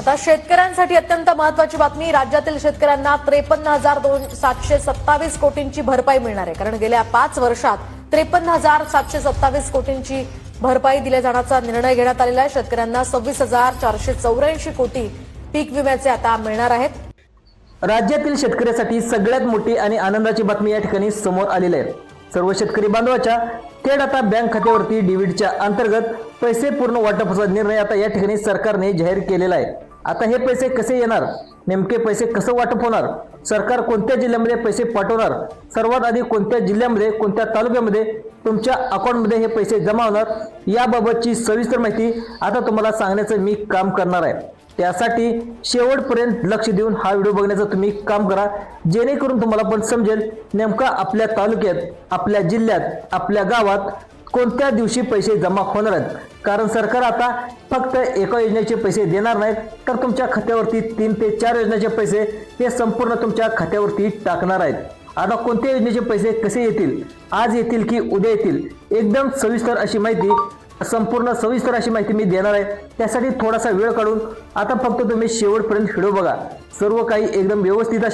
आता शेतकऱ्यांसाठी अत्यंत महत्त्वाची बातमी। राज्यातील शेतकऱ्यांना 53,727 कोटींची भरपाई मिळणार आहे। कारण गेल्या 5 वर्षात 53,727 कोटींची भरपाई दिल्या जाण्याचा निर्णय घेण्यात आलेला आहे। शेतकऱ्यांना 26,484 कोटी पीक विम्याचे आता मिळणार आहेत। राज्यातील शेतकऱ्यांसाठी सगळ्यात मोठी आणि आनंदाची बातमी या ठिकाणी समोर आलेली आहे। सर्व शेतकरी बांधवांच्या थेट आता बँक खात्यावरती डीबीटीच्या अंतर्गत पैसे पूर्ण वाटपाचा निर्णय आता या ठिकाणी सरकारने जाहीर केलेला आहे। आता हे पैसे कसे येणार, नेमके पैसे कसं वाटप होणार, सरकार कोणत्या जिल्ह्यामध्ये पैसे पाठवणार, सर्वात आधी कोणत्या जिल्ह्यामध्ये कोणत्या तालुक्यामध्ये तुमच्या अकाउंटमध्ये हे पैसे जमा होणार, याबाबतची सविस्तर माहिती आता तुम्हाला सांगण्याचं मी काम करणार आहे। त्यासाठी शेवटपर्यंत लक्ष देऊन हा व्हिडिओ बघण्याचं तुम्ही काम करा, जेणेकरून तुम्हाला पण समजेल नेमका आपल्या तालुक्यात, आपल्या जिल्ह्यात, आपल्या गावात कोणत्या दिवशी पैसे जमा होणार आहेत। कारण सरकार आता फक्त एका योजनेचे पैसे देणार नाहीत, तर तुमच्या खात्यावरती 3 ते 4 योजनेचे पैसे हे संपूर्ण तुमच्या खात्यावरती टाकणार आहेत। आता कोणत्या योजनेचे पैसे कसे येतील, आज येतील की उद्या येतील, एकदम सविस्तर अशी माहिती, संपूर्ण सविस्तर अशी माहिती मी देणार आहे। त्यासाठी थोडासा वेळ काढून आता फक्त तुम्ही शेवटपर्यंत व्हिडिओ बघा। सर्व काही एकदम व्यवस्थित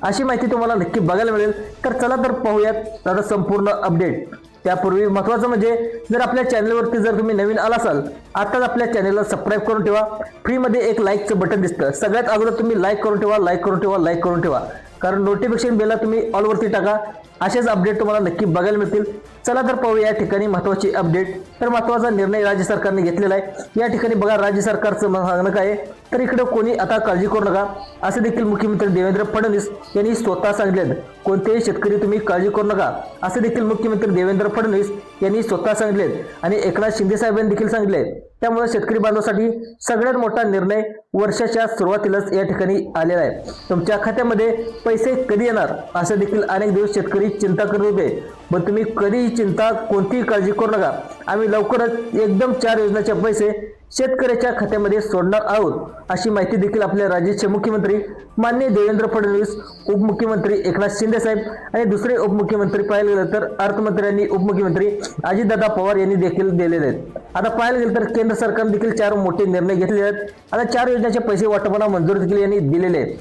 अशी माहिती तुम्हाला नक्की बघायला मिळेल। तर चला तर पाहूयात आता संपूर्ण अपडेट। त्यापूर्वी महत्त्वाचं म्हणजे जर आपल्या चॅनलवरती जर तुम्ही नवीन आला असाल, आताच आपल्या चॅनलला सबस्क्राईब करून ठेवा। फ्रीमध्ये एक लाईकचं बटन दिसतं, सगळ्यात अगोदर तुम्ही लाईक करून ठेवा, लाईक करून ठेवा, लाईक करून ठेवा। कारण नोटिफिकेशन बेलला तुम्ही ऑलवरती टाका, असेच अपडेट तुम्हाला नक्की बघायला मिळतील। चला तर पाहूया या ठिकाणी महत्त्वाची अपडेट। तर महत्त्वाचा निर्णय राज्य सरकारने घेतलेला आहे। या ठिकाणी बघा राज्य सरकारचं म्हणणं काय आहे, तर इकडे कोणी आता काळजी करू नका असं देखील मुख्यमंत्री देवेंद्र फडणवीस यांनी स्वतः सांगितले। कोणतेही शेतकरी तुम्ही काळजी करू नका असं देखील मुख्यमंत्री देवेंद्र फडणवीस यांनी स्वतः सांगितले आणि एकनाथ शिंदे साहेबांनी देखील सांगितले। त्यामुळे शेतकरी बांधवांसाठी सगळ्यात मोठा निर्णय वर्षाच्या सुरुवातीलाच या ठिकाणी आलेला आहे। तुमच्या खात्यामध्ये पैसे कधी येणार असं देखील अनेक दिवस शेतकरी चिंता करत होते, पण तुम्ही कधीही चिंता कोणतीही काळजी करू नका। आम्ही लवकरच एकदम 4 योजनेचे पैसे शेतकऱ्याच्या खात्यामध्ये सोडणार आहोत अशी माहिती देखील आपल्या राज्याचे मुख्यमंत्री माननीय देवेंद्र फडणवीस, उपमुख्यमंत्री एकनाथ शिंदे साहेब आणि दुसरे उपमुख्यमंत्री पाहायला गेलं तर अर्थमंत्री आणि उपमुख्यमंत्री अजितदादा पवार यांनी देखील दिलेले आहेत। आता पाहायला गेलं तर केंद्र सरकारने देखील 4 मोठे निर्णय घेतले आहेत। आता 4 योजनेचे पैसे वाटपाला मंजुरी देखील यांनी दिलेले आहेत।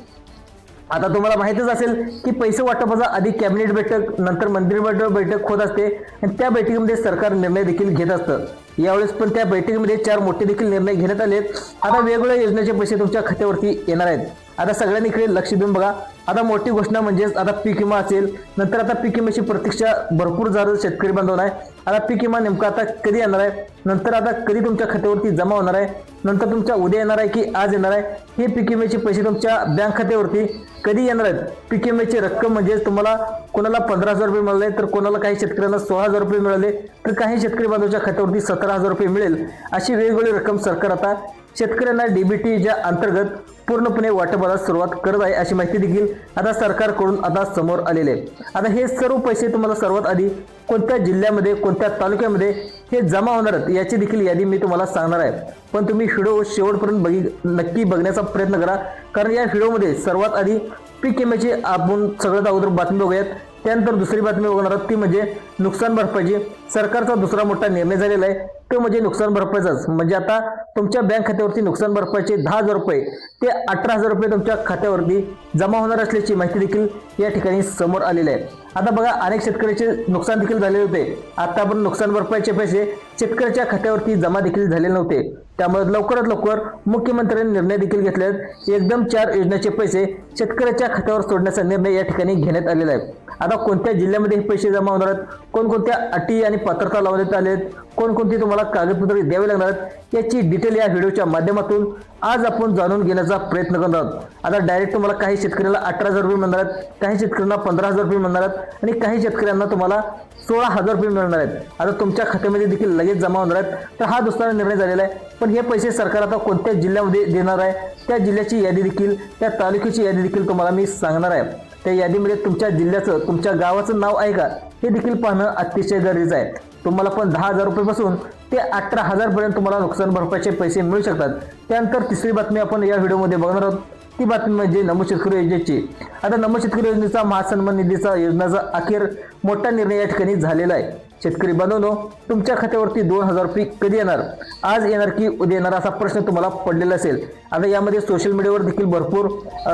आता तुम्हाला माहितच असेल की पैसे वाटपाचा आधी कॅबिनेट बैठक, नंतर मंत्रिमंडळ बैठक होत असते आणि त्या बैठकीमध्ये सरकार निर्णय देखील घेत असतं। यावेळेस पण त्या बैठकीमध्ये 4 मोठे देखील निर्णय घेण्यात आले। आता वेगवेगळ्या योजनेचे पैसे तुमच्या खात्यावरती येणार आहेत। आता सगळ्यांनी इकडे लक्ष देऊन बघा। आता मोठी घोषणा म्हणजेच आता पीक विमा असेल, नंतर आता पीक विम्याची प्रतीक्षा भरपूर झालं शेतकरी बांधवांना आहे। आता पीक विमा नेमका आता कधी येणार आहे, नंतर आता कधी तुमच्या खात्यावरती जमा होणार आहे, नंतर तुमच्या उद्या येणार आहे की आज येणार आहे, हे पीक विम्याचे पैसे तुमच्या बँक खात्यावरती कधी येणार आहेत। पीक विम्याची रक्कम म्हणजे तुम्हाला कोणाला 15,000 रुपये मिळाले, तर कोणाला काही शेतकऱ्यांना 16,000 रुपये मिळाले, तर काही शेतकरी बांधवांच्या खात्यावरती 17,000 रुपये मिळेल। अशी वेगवेगळी रक्कम सरकार आता शेतकऱ्यांना डीबीटीच्या अंतर्गत पूर्णपणे वाटपाला सुरुवात करत आहे अशी माहिती देखील आता सरकारकडून आता समोर आलेले आहे। आता हे सर्व पैसे तुम्हाला सर्वात आधी कोणत्या जिल्ह्यामध्ये, कोणत्या तालुक्यामध्ये हे जमा होणार आहेत याची देखील यादी मी तुम्हाला सांगणार आहे। पण तुम्ही व्हिडिओ शेवटपर्यंत नक्की बघण्याचा प्रयत्न करा, कारण या व्हिडिओमध्ये सर्वात आधी पीक विम्याची आपण सगळ्यात अगोदर बातमी बघूयात। त्यानंतर दुसरी बातमी बघणार आहोत ती म्हणजे नुकसान भरपाईची। सरकारचा दुसरा मोठा निर्णय झालेला आहे तो म्हणजे नुकसान भरपाईचाच। म्हणजे आता तुमच्या बँक खात्यावरती नुकसान भरपाईचे 10,000 रुपये ते 18,000 रुपये तुमच्या खात्यावरती जमा होणार असल्याची माहिती देखील या ठिकाणी समोर आलेली आहे। आता बघा अनेक शेतकऱ्याचे नुकसान देखील झाले होते। आता पण नुकसान भरपाईचे पैसे शेतकऱ्याच्या खात्यावरती जमा देखील झालेले नव्हते। त्यामुळे लवकरात लवकर मुख्यमंत्र्यांनी निर्णय देखील घेतले आहेत। एकदम 4 योजनेचे पैसे शेतकऱ्याच्या खात्यावर सोडण्याचा निर्णय या ठिकाणी घेण्यात आलेला आहे। आता कोणत्या जिल्ह्यामध्ये हे पैसे जमा होणार आहेत, कोणकोणत्या अटी आणि पात्रता लावण्यात आल्या आहेत, कोणकोणती तुम्हाला कागदपत्रे द्यावी लागणार आहेत, याची डिटेल या व्हिडिओच्या माध्यमातून आज आपण जाणून घेण्याचा प्रयत्न करणार आहोत। आता डायरेक्ट तुम्हाला काही शेतकऱ्यांना 18,000 रुपये मिळणार आहेत, काही शेतकऱ्यांना 15,000 रुपये मिळणार आहेत आणि काही शेतकऱ्यांना तुम्हाला 16,000 रुपये मिळणार आहेत। आता तुमच्या खात्यामध्ये देखील लगेच जमा होणार आहेत। तर हा दुसरा निर्णय झालेला आहे। पण हे पैसे सरकार आता कोणत्या जिल्ह्यामध्ये देणार आहे, त्या जिल्ह्याची यादी देखील, त्या तालुक्याची यादी देखील तुम्हाला मी सांगणार आहे। त्या यादीमध्ये तुमच्या जिल्ह्याचं, तुमच्या गावाचं नाव आहे का हे देखील पाहणं अतिशय गरजेचं आहे। तुम्हाला पण 10,000 रुपयापासून ते 18,000 पर्यंत तुम्हाला नुकसान भरपाईचे पैसे मिळू शकतात। त्यानंतर तिसरी बातमी आपण या व्हिडिओमध्ये बघणार आहोत ती बातमी म्हणजे नमो शेतकरी योजनेची। आता नमो शेतकरी योजनेचा महासन्मान निधीचा योजनेचा अखेर मोठा निर्णय या ठिकाणी झालेला आहे। शेतकरी बांधवांनो, तुमच्या खात्यावरती 2000 रुपये कधी येणार, आज येणार की उद्या येणार असा प्रश्न तुम्हाला पडलेला असेल. आता यामध्ये सोशल मीडियावर देखील भरपूर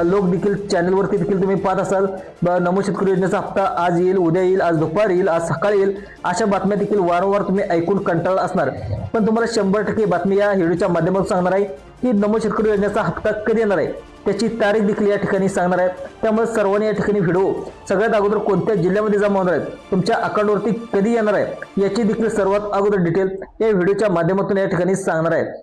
लोक देखील चॅनलवरती देखील तुम्ही पाहत असाल, नमो शेतकरी योजनेचा हप्ता आज येईल, उद्या येईल, आज दुपारी येईल, आज सकाळी येईल, अशा बातम्या देखील वारंवार तुम्ही ऐकून कंटाळला असणार. पण तुम्हाला 100% बातमी या व्हिडिओच्या माध्यमातून सांगणार आहे की नमो शेतकरी योजनेचा हप्ता कधी येणार आहे, त्याची तारीख देखील या ठिकाणी सांगणार आहे. त्यामुळे सर्वांनी या ठिकाणी व्हिडिओ सगळ्यात अगोदर कोणत्या जिल्ह्यामध्ये जमा होणार आहेत, तुमच्या अकाउंटवरती कधी येणार आहे, याची देखील सर्वात अगोदर डिटेल या व्हिडिओच्या माध्यमातून या ठिकाणी सांगणार आहे.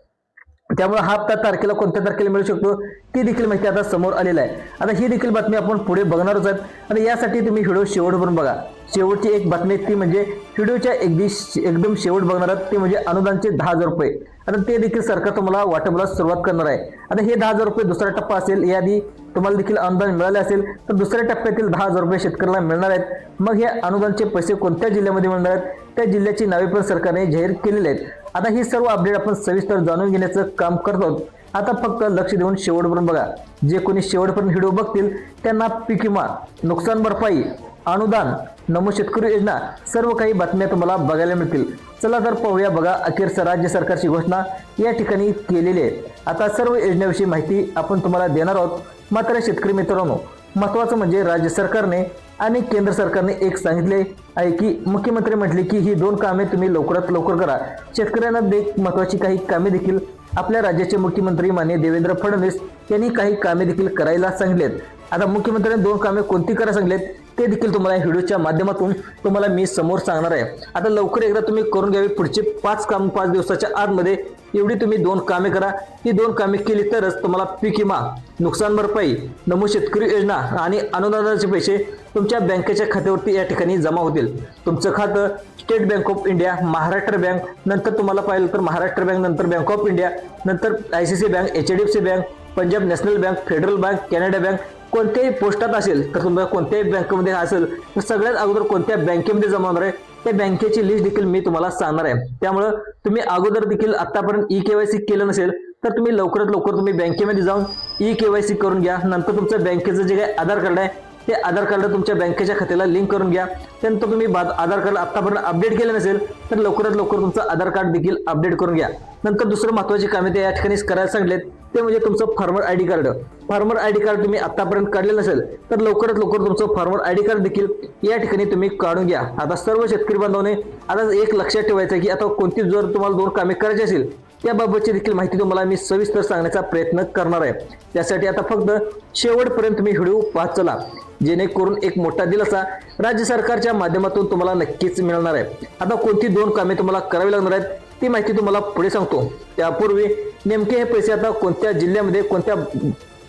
त्यामुळे हा हप्ता तारखेला कोणत्या तारखेला मिळू शकतो ती देखील माहिती आता समोर आलेला आहे. आता ही देखील बातमी आपण पुढे बघणारच आहेत आणि यासाठी तुम्ही व्हिडिओ शेवटपर्यंत बघा. शेवटची एक बातमी ती म्हणजे व्हिडिओच्या एकदम शेवट बघणार आहात ते म्हणजे अनुदानचे 10,000 रुपये. आता ते देखील सरकार तुम्हाला वाटपाला सुरुवात करणार आहे. आता हे 10,000 रुपये दुसरा टप्पा असेल, याआधी तुम्हाला देखील अनुदान मिळाले असेल तर दुसऱ्या टप्प्यातील 10,000 रुपये शेतकऱ्याला मिळणार आहेत. मग हे अनुदानचे पैसे कोणत्या जिल्ह्यामध्ये मिळणार आहेत त्या जिल्ह्याची नावे पण सरकारने जाहीर केलेली आहेत. आता ही सर्व अपडेट आपण सविस्तर जाणून घेण्याचं काम करतो. आता फक्त लक्ष देऊन शेवटपर्यंत बघा. जे कोणी शेवटपर्यंत व्हिडिओ बघतील त्यांना पीक विमा, नुकसान भरपाई, अनुदान, नमो शेतकरी योजना सर्व काही बातम्या तुम्हाला बघायला मिळतील. चला तर पाहूया. बघा, अखेर राज्य सरकारची घोषणा या ठिकाणी केलेली आहे. आता सर्व योजनेविषयी माहिती आपण तुम्हाला देणार आहोत. मात्र शेतकरी मित्रांनो, महत्त्वाचं म्हणजे राज्य सरकारने आणि केंद्र सरकारने एक सांगितले आहे की मुख्यमंत्री म्हटले की ही 2 कामे तुम्ही लवकरात लवकर करा. शेतकऱ्यांना महत्त्वाची काही कामे देखील आपल्या राज्याचे मुख्यमंत्री माननीय देवेंद्र फडणवीस यांनी काही कामे देखील करायला सांगितलेत. आता मुख्यमंत्र्यांनी 2 कामे कोणती करायला सांगितलेत ते देखील तुम्हाला या व्हिडिओच्या माध्यमातून तुम्हाला मी समोर सांगणार आहे. आता लवकर एकदा तुम्ही करून घ्यावी. पुढचे 5 दिवसाच्या आतमध्ये एवढी तुम्ही 2 कामे करा. ही 2 कामे केली तरच तुम्हाला पीक विमा, नुकसान भरपाई, नमो शेतकरी योजना आणि अनुदानाचे पैसे तुमच्या बँकेच्या खात्यावरती या ठिकाणी जमा होतील. तुमचं खातं state bank of India, Maharashtra bank, नंतर तुम्हाला पाहिलं तर महाराष्ट्र बँक, नंतर बँक ऑफ इंडिया, नंतर ICICI bank, HDFC bank, Punjab national bank, federal bank, Canada bank, कोणत्याही पोस्टात असेल तर तुम्हाला कोणत्याही बँकेमध्ये असेल तर सगळ्यात अगोदर कोणत्या बँकेमध्ये जमा होणार आहे त्या बँकेची लिस्ट देखील मी तुम्हाला सांगणार आहे. त्यामुळं तुम्ही अगोदर देखील आतापर्यंत EKYC केलं नसेल तर तुम्ही लवकरात लवकर तुम्ही बँकेमध्ये जाऊन EKYC करून घ्या. नंतर तुमचं बँकेचं जे काही आधार कार्ड आहे ते आधार कार्ड तुमच्या बँकेच्या खात्याला लिंक करून घ्या. त्यानंतर तुम्ही आधार कार्ड आतापर्यंत अपडेट केलं नसेल तर लवकरात लवकर तुमचं आधार कार्ड देखील अपडेट करून घ्या. नंतर दुसरं महत्त्वाचे कामे ते या ठिकाणी करायला सांगितलेत ते म्हणजे तुमचं farmer ID card. Farmer ID card तुम्ही आतापर्यंत काढलेलं नसेल तर लवकरात लवकर तुमचं फार्मर ID कार्ड देखील या ठिकाणी तुम्ही काढून घ्या. आता सर्व शेतकरी बांधवांनी आता एक लक्षात ठेवायचं की आता कोणती जर तुम्हाला 2 कामे करायची असेल त्याबाबतची देखील माहिती तुम्हाला मी सविस्तर सांगण्याचा प्रयत्न करणार आहे. त्यासाठी आता फक्त शेवटपर्यंत तुम्ही व्हिडिओ पाहत चला, जेणेकरून एक मोठा दिलासा राज्य सरकारच्या माध्यमातून तुम्हाला नक्कीच मिळणार आहे. आता कोणती 2 कामे तुम्हाला करावी लागणार आहेत ती माहिती तुम्हाला पुढे सांगतो. त्यापूर्वी नेमके हे पैसे आता कोणत्या जिल्ह्यामध्ये, कोणत्या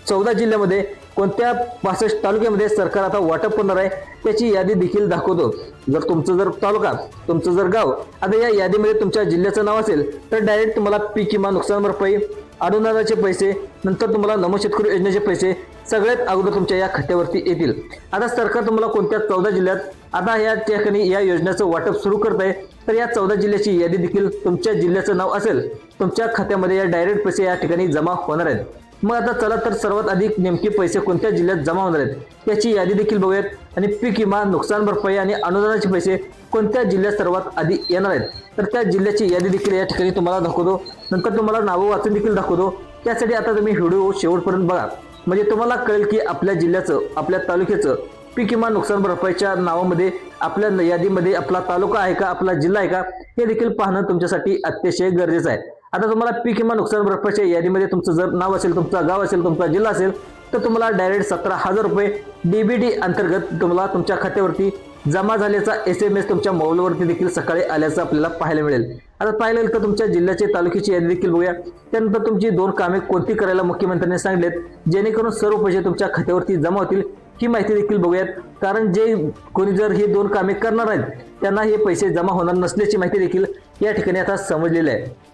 14 जिल्ह्यामध्ये, कोणत्या 65 तालुक्यामध्ये सरकार आता वाटप करणार आहे त्याची यादी देखील दाखवतो. जर तुमचं तालुका, तुमचं जर गाव आता या यादीमध्ये तुमच्या जिल्ह्याचं नाव असेल तर डायरेक्ट तुम्हाला पीक विमा, नुकसान भरपाई, अनुदानाचे पैसे, नंतर तुम्हाला नमो शेतकरी योजनेचे पैसे सगळ्यात अगोदर तुमच्या या खात्यावरती येतील. आता सरकार तुम्हाला कोणत्या 14 जिल्ह्यात आता या ठिकाणी या योजनेचं वाटप सुरू करत आहे तर या 14 जिल्ह्याची यादी देखील तुमच्या जिल्ह्याचं नाव असेल तुमच्या खात्यामध्ये या डायरेक्ट पैसे या ठिकाणी जमा होणार आहेत. मग आता चला तर सर्वात अधिक नेमके पैसे कोणत्या जिल्ह्यात जमा होणार आहेत त्याची यादी देखील बघूयात. आणि पीक विमा, नुकसान भरपाई आणि अनुदानाचे पैसे कोणत्या जिल्ह्यात सर्वात आधी येणार आहेत तर त्या जिल्ह्याची यादी देखील या ठिकाणी तुम्हाला दाखवतो. नंतर तुम्हाला नावं वाचून देखील दाखवतो. त्यासाठी आता तुम्ही व्हिडिओ शेवटपर्यंत बघा, म्हणजे तुम्हाला कळेल की आपल्या जिल्ह्याचं, आपल्या तालुक्याचं पीक विमा, नुकसान भरपाईच्या नावामध्ये आपल्या यादीमध्ये आपला तालुका आहे का, आपला जिल्हा आहे का हे देखील पाहणं तुमच्यासाठी अतिशय गरजेचं आहे. आता तुम्हाला पीक विमा, नुकसान भरपाईच्या यादीमध्ये तुमचं जर नाव असेल, तुमचं गाव असेल, तुमचा जिल्हा असेल तर तुम्हाला डायरेक्ट 17,000 रुपये DBT अंतर्गत तुम्हाला तुमच्या खात्यावरती जमा झाल्याचा SMS तुमच्या मोबाईलवरती देखील सकाळी आल्याचं आपल्याला पाहायला मिळेल. आता पाहिलं तर तुमच्या जिल्ह्याचे, तालुक्याची यादी देखील बघूया. त्यानंतर तुमची 2 कामे कोणती करायला मुख्यमंत्र्यांनी सांगितलेत जेणेकरून सर्व पैसे तुमच्या खात्यावरती जमा होतील ही माहिती देखील बघूयात. कारण जे कोणी जर हे 2 कामे करणार आहेत त्यांना हे पैसे जमा होणार नसल्याची माहिती देखील या ठिकाणी आता समजलेली आहे.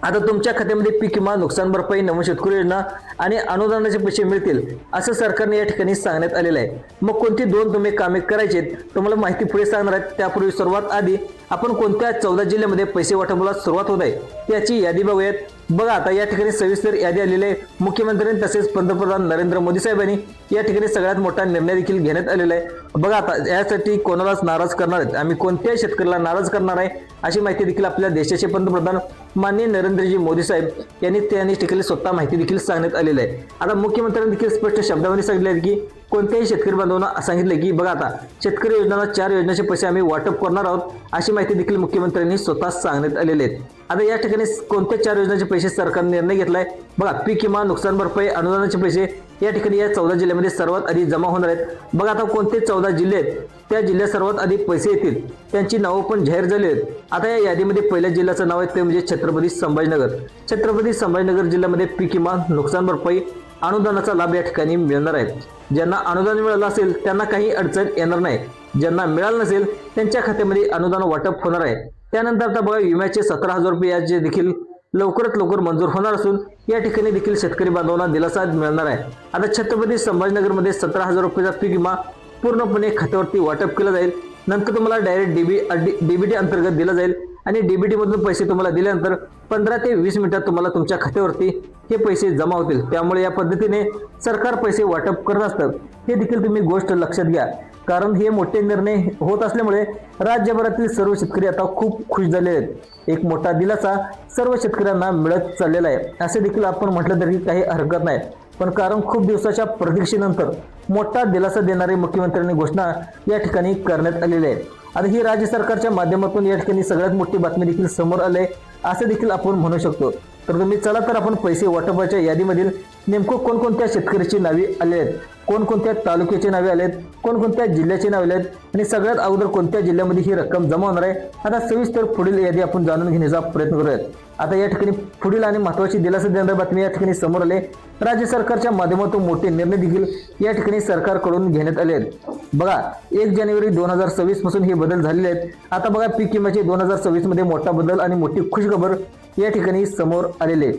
आता तुमच्या खात्यामध्ये पीक विमा, नुकसान भरपाई, नमो शेतकरी योजना आणि अनुदानाचे पैसे मिळतील असं सरकारने या ठिकाणी सांगण्यात आलेलं आहे. मग कोणती 2 तुम्ही कामे करायची तुम्हाला माहिती पुढे सांगणार आहेत. त्यापूर्वी सर्वात आधी आपण कोणत्या 14 जिल्ह्यामध्ये पैसे वाटपाला सुरुवात होत आहे त्याची यादी बघूयात. बघा आता या ठिकाणी सविस्तर यादी आलेली आहे. मुख्यमंत्र्यांनी तसेच पंतप्रधान नरेंद्र मोदी साहेबांनी या ठिकाणी सगळ्यात मोठा निर्णय देखील घेण्यात आलेला आहे. बघा आता यासाठी कोणालाच नाराज करणार आहेत, आम्ही कोणत्याही शेतकऱ्याला नाराज करणार आहे अशी माहिती देखील आपल्या देशाचे पंतप्रधान माननीय नरेंद्रजी मोदी साहेब यांनी ठिकाणी स्वतः माहिती देखील सांगण्यात आलेली आहे. आता मुख्यमंत्र्यांनी देखील स्पष्ट शब्दामध्ये सांगितले आहे की कोणत्याही शेतकरी बांधवांना सांगितले की बघा आता शेतकरी योजनांना 4 योजनांचे पैसे आम्ही वाटप करणार आहोत अशी माहिती देखील मुख्यमंत्र्यांनी स्वतः सांगण्यात आलेली आहे. आता या ठिकाणी कोणत्या 4 योजनांचे पैसे सरकारने निर्णय घेतलाय बघा. पीक विमा, नुकसान भरपाई, अनुदानाचे पैसे या ठिकाणी या 14 जिल्ह्यामध्ये सर्वात आधी जमा होणार आहेत. बघा आता कोणते 14 जिल्हे आहेत त्या जिल्ह्यात सर्वात आधी पैसे येतील त्यांची नावं पण जाहीर झाली आहेत. आता या यादीमध्ये पहिल्या जिल्ह्याचं नाव आहे ते म्हणजे छत्रपती संभाजीनगर. छत्रपती संभाजीनगर जिल्ह्यामध्ये पीक विमा, नुकसान भरपाई, अनुदानाचा लाभ या ठिकाणी मिळणार आहे. ज्यांना अनुदान मिळालं असेल त्यांना काही अडचण येणार नाही. ज्यांना मिळालं नसेल त्यांच्या खात्यामध्ये अनुदान वाटप होणार आहे. त्यानंतर आता बघा विम्याचे 17,000 रुपये याचे देखील लवकरात लवकर मंजूर होणार असून या ठिकाणी देखील शेतकरी बांधवांना दिलासा मिळणार आहे. आता छत्रपती संभाजीनगरमध्ये 17,000 रुपयाचा पीक विमा पूर्णपणे खात्यावरती वाटप केला जाईल. नंतर तुम्हाला डायरेक्ट डीबीटी अंतर्गत दिला जाईल आणि डीबीटी मधून पैसे तुम्हाला दिल्यानंतर 15 ते 20 मिनिटात तुम्हाला तुमच्या खात्यावरती हे पैसे जमा होतील. त्यामुळे या पद्धतीने सरकार पैसे वाटप करत असतं हे देखील तुम्ही गोष्ट लक्षात घ्या. कारण हे मोठे निर्णय होत असल्यामुळे राज्यभरातील सर्व शेतकरी आता खूप खुश झाले आहेत. एक मोठा दिलासा सर्व शेतकऱ्यांना मिळत चाललेला आहे असे देखील आपण म्हटलं तरी काही हरकत नाही. पण कारण खूप दिवसाच्या प्रतीक्षेनंतर मोठा दिलासा देणारी मुख्यमंत्र्यांनी घोषणा या ठिकाणी करण्यात आलेली आहे. आता ही राज्य सरकारच्या माध्यमातून या ठिकाणी सगळ्यात मोठी बातमी देखील समोर आले असे देखील आपण म्हणू शकतो. तर तुम्ही चला तर आपण पैसे वाटपाच्या यादीमधील नेमकं कोणकोणत्या शेतकऱ्याची नावे आले आहेत, कोणकोणत्या तालुक्याची नावे आले आहेत, कोणकोणत्या जिल्ह्याची नावे आले आहेत आणि सगळ्यात अगोदर कोणत्या जिल्ह्यामध्ये ही रक्कम जमा होणार आहे आता सविस्तर पुढील यादी आपण जाणून घेण्याचा प्रयत्न करूयात. आता या ठिकाणी पुढील आणि महत्त्वाची दिलासा देणारी बातमी या ठिकाणी समोर आले. राज्य सरकारच्या माध्यमातून मोठे निर्णय देखील या ठिकाणी सरकारकडून घेण्यात आले आहेत. बघा 1 जानेवारी 2026 पासून हे बदल झालेले आहेत. आता बघा पीक विम्याचे 2026 मध्ये मोठा बदल आणि मोठी खुशखबर या ठिकाणी समोर आलेले.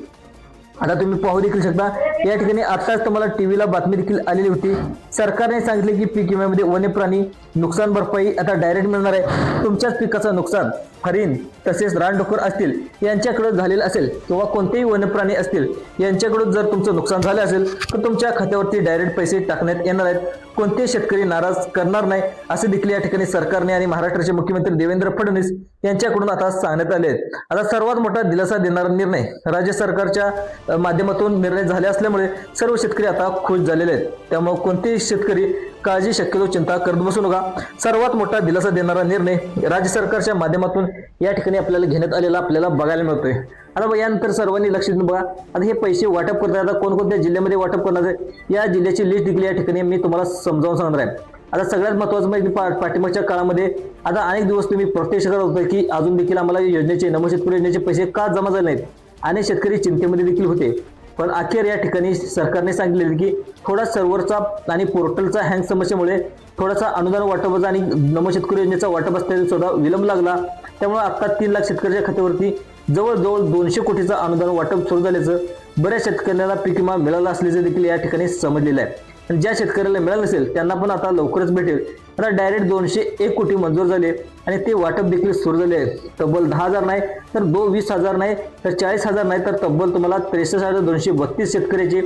आता तुम्ही पाहू देखील शकता या ठिकाणी आताच तुम्हाला टीव्हीला बातमी देखील आलेली होती. सरकारने सांगितले की पीक विम्यामध्ये वन्य प्राणी नुकसान भरपाई आता डायरेक्ट मिळणार आहे. तुमच्याच पिकाचं नुकसान हरिण तसेच रानडुक्कर असतील यांच्याकडे झालेलं असेल किंवा कोणतेही वन्य प्राणी असतील यांच्याकडून जर तुमचं नुकसान झालं असेल तर तुमच्या खात्यावरती डायरेक्ट पैसे टाकण्यात येणार आहेत. कोणतेही शेतकरी नाराज करणार नाही असे देखील या ठिकाणी सरकारने आणि महाराष्ट्राचे मुख्यमंत्री देवेंद्र फडणवीस यांच्याकडून आता सांगण्यात आले आहेत. आता सर्वात मोठा दिलासा देणारा निर्णय राज्य सरकारच्या माध्यमातून निर्णय झाले असल्यामुळे सर्व शेतकरी आता खुश झालेले आहेत. त्यामुळे कोणतेही शेतकरी काळजी शक्यतो चिंता करत बसू नका. सर्वात मोठा दिलासा देणारा निर्णय राज्य सरकारच्या माध्यमातून या ठिकाणी आपल्याला घेण्यात आलेला आपल्याला बघायला मिळतोय. आता यानंतर सर्वांनी लक्ष देऊन बघा. आता हे पैसे वाटप करतात आता कोणकोणत्या जिल्ह्यामध्ये वाटप करणार आहे या जिल्ह्याची लिस्ट देखील या ठिकाणी मी तुम्हाला समजावून सांगणार आहे. आता सगळ्यात महत्त्वाचं म्हणजे पाठीमागच्या काळामध्ये आता अनेक दिवस तुम्ही प्रत्यक्ष करत होते की अजून देखील आम्हाला योजनेचे नमो शेतकरी योजनेचे पैसे का जमा झाले नाहीत. अनेक शेतकरी चिंतेमध्ये देखील होते. पण अखेर या ठिकाणी सरकारने सांगितले की थोडा सर्व्हरचा आणि पोर्टलचा हँग समस्येमुळे थोडासा अनुदान वाटपाचा आणि नमो शेतकरी योजनेचा वाटप असताना सुद्धा विलंब लागला. त्यामुळे आता 3 लाख शेतकऱ्याच्या खात्यावरती जवळजवळ 200 कोटीचं अनुदान वाटप सुरू झाल्याचं बऱ्याच शेतकऱ्यांना पीक विमा मिळाला असल्याचं देखील या ठिकाणी समजलेलं आहे. आणि ज्या शेतकऱ्याला मिळालं नसेल त्यांना पण आता लवकरच भेटेल. आता डायरेक्ट 201 कोटी मंजूर झाले आणि ते वाटप देखील सुरू झाले आहे. तब्बल 10,000 नाही तर 20,000 नाही तर 40,000 नाही तर तब्बल तुम्हाला 63,232 शेतकऱ्याचे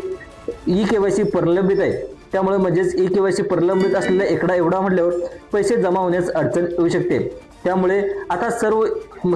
EKYC प्रलंबित आहे. त्यामुळे म्हणजेच EKYC प्रलंबित असलेल्या एवढा म्हटल्यावर पैसे जमा होण्यास अडचण येऊ शकते. त्यामुळे आता सर्व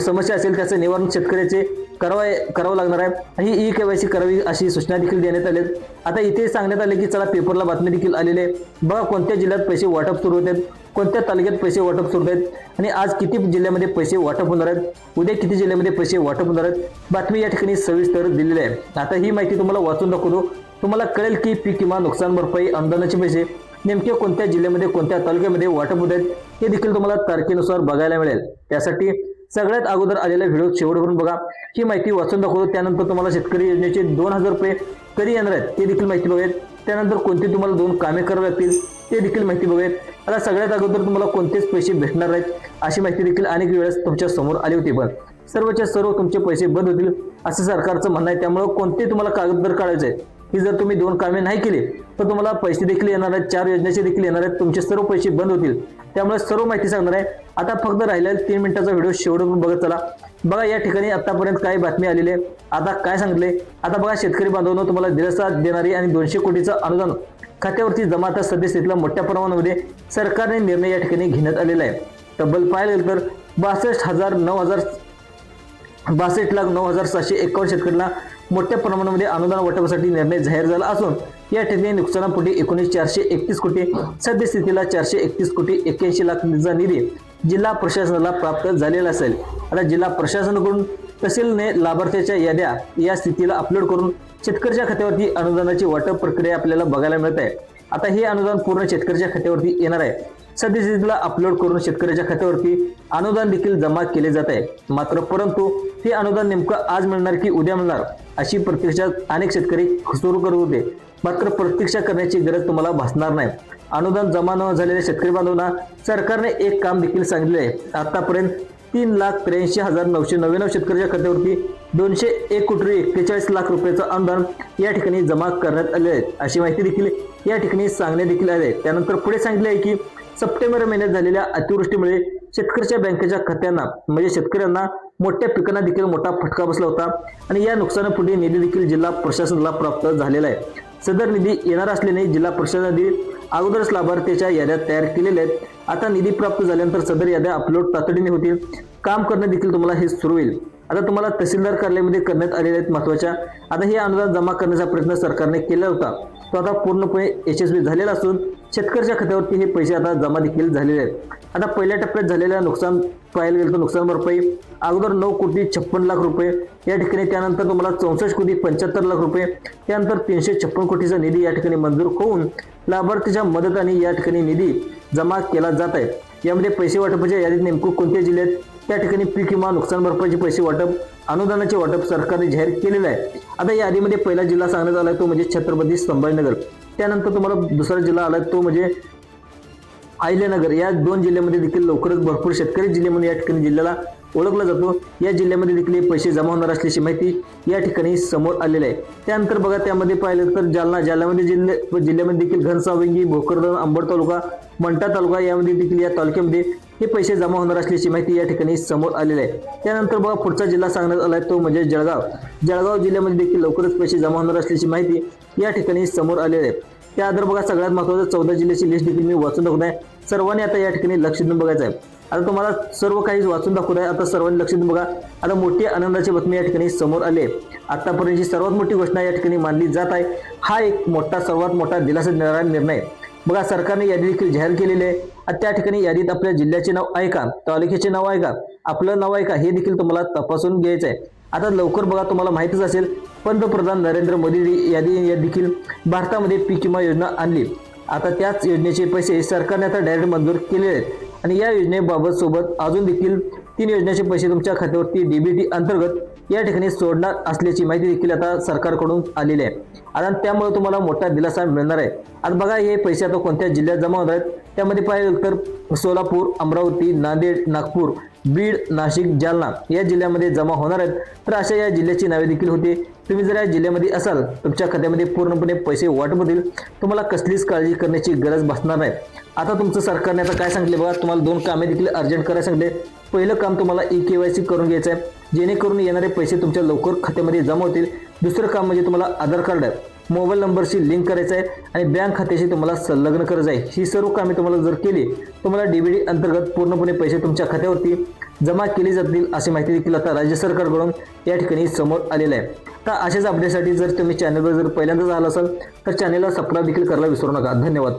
समस्या असेल त्याचं निवारण शेतकऱ्याचे करावं लागणार आहे आणि EKYC करावी अशी सूचना देखील देण्यात आली. आता इथे सांगण्यात आले की चला पेपरला बातमी देखील आलेली आहे. बघा कोणत्या जिल्ह्यात पैसे वाटप सुरू होत आहेत, कोणत्या तालुक्यात पैसे वाटप सुरू आहेत आणि आज किती जिल्ह्यामध्ये पैसे वाटप होणार आहेत, उद्या किती जिल्ह्यामध्ये पैसे वाटप होणार आहेत बातमी या ठिकाणी सविस्तर दिलेली आहे. आता ही माहिती तुम्हाला वाचून दाखवतो. तुम्हाला कळेल की पीक विमा, नुकसान भरपाई, अनुदानाचे पैसे नेमके कोणत्या जिल्ह्यामध्ये कोणत्या तालुक्यामध्ये वाटप होत आहेत हे देखील तुम्हाला तारखेनुसार बघायला मिळेल. त्यासाठी सगळ्यात अगोदर आलेल्या व्हिडिओ शेवटवरून बघा. ही माहिती वाचून दाखवतो. त्यानंतर तुम्हाला शेतकरी योजनेचे 2,000 रुपये कधी येणार आहेत ते देखील माहिती बघूयात. त्यानंतर कोणती तुम्हाला 2 कामे करावी लागतील ते देखील माहिती बघूयात. आता सगळ्यात अगोदर तुम्हाला कोणतेच पैसे भेटणार आहेत अशी माहिती देखील अनेक वेळेस तुमच्या समोर आली होती. पण सर्वच्या सर्व तुमचे पैसे बंद होतील असं सरकारचं म्हणणं आहे. त्यामुळे कोणते तुम्हाला कागदपत्र काढायचे ही जर तुम्ही 2 कामे नाही केली तर तुम्हाला पैसे देखील येणार आहेत, 4 योजनेचे देखील येणार आहेत, तुमचे सर्व पैसे बंद होतील। त्यामुळे सर्व माहिती सांगणार आहे। आता फक्त राहिलेला 3 मिनिटाचा व्हिडिओ शेवटपर्यंत बघत चला। बघा या ठिकाणी आतापर्यंत काय बातमी आलेली आहे, आता काय सांगितले। आता बघा शेतकरी बांधवांनो, तुम्हाला दिलासा देणारी आणि 200 कोटीचं अनुदान खात्यावरती जमा आता सध्या मोठ्या प्रमाणामध्ये सरकारने निर्णय या ठिकाणी घेण्यात आलेला आहे। तब्बल पाहायला गेलं तर 62,09,751 शेतकऱ्यांना मोठ्या प्रमाणामध्ये अनुदान वाटपासाठी निर्णय जाहीर झाला असून या ठिकाणी नुकसानापोटी 19,431 कोटी, सद्यस्थितीला 431 कोटी 81 लाखचा निधी जिल्हा प्रशासनाला प्राप्त झालेला असेल। आता जिल्हा प्रशासनाकडून तहसीलने लाभार्थ्याच्या याद्या या स्थितीला अपलोड करून शेतकऱ्याच्या खात्यावरती अनुदानाची वाटप प्रक्रिया आपल्याला बघायला मिळत आहे। आता हे अनुदान पूर्ण शेतकऱ्याच्या खात्यावरती येणार आहे। सद्यस्थितीला अपलोड करून शेतकऱ्याच्या खात्यावरती अनुदान देखील जमा केले जात आहे। मात्र परंतु हे अनुदान नेमकं आज मिळणार की उद्या मिळणार अशी प्रतीक्षा अनेक शेतकरी सुरू करत होते। मात्र प्रतीक्षा करण्याची गरज तुम्हाला भासणार नाही। अनुदान जमा न झालेल्या शेतकरी बांधवांना सरकारने एक काम देखील सांगितले आहे। आतापर्यंत 3,83,999 शेतकऱ्याच्या खात्यावरती 201 कोटी 41 लाख रुपयाचं अनुदान या ठिकाणी जमा करण्यात आले आहे अशी माहिती देखील या ठिकाणी सांगण्यात देखील आले आहे। त्यानंतर पुढे सांगितले आहे की सप्टेंबर महिन्यात झालेल्या अतिवृष्टीमुळे शेतकऱ्याच्या बँकेच्या खात्यांना म्हणजे शेतकऱ्यांना मोठ्या पिकांना देखील मोठा फटका बसला होता आणि या नुकसानापोटी निधी देखील जिल्हा प्रशासनाला प्राप्त झालेला आहे। सदर निधी येणार असल्याने जिल्हा प्रशासनाने अगोदरच लाभार्थ्याच्या याद्या तयार केलेल्या आहेत। आता निधी प्राप्त झाल्यानंतर सदर याद्या अपलोड तातडीने होतील, काम करणे देखील तुम्हाला हे सुरू होईल। आता तुम्हाला तहसीलदार कार्यालयामध्ये करण्यात आलेल्या आहेत महत्त्वाच्या। आता हे अनुदान जमा करण्याचा प्रयत्न सरकारने केला होता, तो आता पूर्णपणे यशस्वी झालेला असून शेतकऱ्याच्या खात्यावरती हे पैसे आता जमा देखील झालेले आहेत। आता पहिल्या टप्प्यात झालेल्या नुकसान पाहायला गेलं तर नुकसान भरपाई अगोदर 9,56 लाख रुपये या ठिकाणी, त्यानंतर तुम्हाला 64,75 लाख रुपये, त्यानंतर 356 कोटीचा निधी या ठिकाणी मंजूर होऊन लाभार्थीच्या मदतीने या ठिकाणी निधी जमा केला जात आहे। यामध्ये पैसे वाटपाच्या यादीत नेमकं कोणत्या जिल्ह्यात त्या ठिकाणी पीक विमा नुकसान भरपाईचे पैसे वाटप अनुदानाचे वाटप सरकारने जाहीर केलेले आहे। आता या यादीमध्ये पहिला जिल्हा सांगण्यात आला तो म्हणजे छत्रपती संभाजीनगर, त्यानंतर तुम्हाला दुसरा जिल्हा आला तो म्हणजे अहिल्यानगर। या 2 जिल्ह्यामध्ये देखील लवकरच भरपूर शेतकरी जिल्हे म्हणून या ठिकाणी जिल्ह्याला ओळखला जातो। या जिल्ह्यामध्ये देखील हे पैसे जमा होणार असल्याची माहिती या ठिकाणी समोर आलेली आहे। त्यानंतर बघा त्यामध्ये पाहिलं तर जिल्ह्यामध्ये देखील घनसावंगी, भोकरदन, अंबड तालुका, मंठा तालुका यामध्ये देखील या तालुक्यामध्ये हे पैसे जमा होणार असल्याची माहिती या ठिकाणी समोर आलेली आहे। त्यानंतर बघा पुढचा जिल्हा सांगण्यात आला तो म्हणजे जळगाव जिल्ह्यामध्ये देखील लवकरच पैसे जमा होणार असल्याची माहिती या ठिकाणी समोर आलेली आहे। त्यानंतर बघा सगळ्यात महत्त्वाचं 14 जिल्ह्याची लिस्ट देखील मी वाचून दाखवत आहे। सर्वांनी आता या ठिकाणी लक्ष देऊन बघायचं आहे। आता तुम्हाला सर्व काही वाचून दाखवत आहे, आता सर्वांनी लक्ष देऊन बघा। आता मोठी आनंदाची बातमी या ठिकाणी समोर आली आहे। आतापर्यंतची सर्वात मोठी घोषणा या ठिकाणी मानली जात आहे। हा एक सर्वात मोठा दिलासा देणारा निर्णय बघा सरकारने यादी देखील जाहीर केलेली आहे। त्या ठिकाणी यादीत आपल्या जिल्ह्याचे नाव आहे का, तालुक्याचे नाव आहे का, आपलं नाव आहे का हे देखील तुम्हाला तपासून घ्यायचं आहे। आता लवकर बघा तुम्हाला माहितीच असेल पंतप्रधान नरेंद्र मोदी यादी देखील भारतामध्ये पीक विमा योजना आणली। आता त्याच योजनेचे पैसे सरकारने आता डायरेक्ट मंजूर केलेले आहेत आणि या योजनेबाबत सोबत अजून देखील 3 योजनेचे पैसे तुमच्या खात्यावरती डीबीटी अंतर्गत या ठिकाणी सोडणार असल्याची माहिती देखील आता सरकारकडून आलेली आहे। आता त्यामुळे तुम्हाला मोठा दिलासा मिळणार आहे। आता बघा हे पैसे आता कोणत्या जिल्ह्यात जमा होणार आहेत, त्यामध्ये पाहिलं तर सोलापूर, अमरावती, नांदेड, नागपूर, बीड, नाशिक, जालना या जिल्ह्यामध्ये जमा होणार आहेत। तर अशा या जिल्ह्याची नावे देखील होती। तुम्ही जर या जिल्ह्यामध्ये असाल तुमच्या खात्यामध्ये पूर्णपणे पैसे वाटप होतील, तुम्हाला कसलीच काळजी करण्याची गरज भासणार नाही। आता तुमचं सरकारने आता काय सांगितले बघा, तुम्हाला 2 कामे देखील अर्जंट करायला सांगितले। पहिलं काम तुम्हाला EKYC करून घ्यायचं आहे, जेणेकरून येणारे पैसे तुमच्या लवकर खात्यामध्ये जमा होतील। दुसरं काम म्हणजे तुम्हाला आधार कार्ड मोबाईल नंबरशी लिंक करायचं आहे आणि बँक खात्याशी तुम्हाला संलग्न करायचं आहे। ही सर्व कामे तुम्हाला जर केली तुम्हाला डीबीटी अंतर्गत पूर्णपणे पैसे तुमच्या खात्यावरती जमा केली जातील अशी माहिती देखील आता राज्य सरकारकडून या ठिकाणी समोर आलेलं आहे। तर अशाच अपडेटसाठी जर तुम्ही चॅनलवर जर पहिल्यांदाच आला असाल तर चॅनलला सबस्क्राईब देखील करायला विसरू नका। धन्यवाद।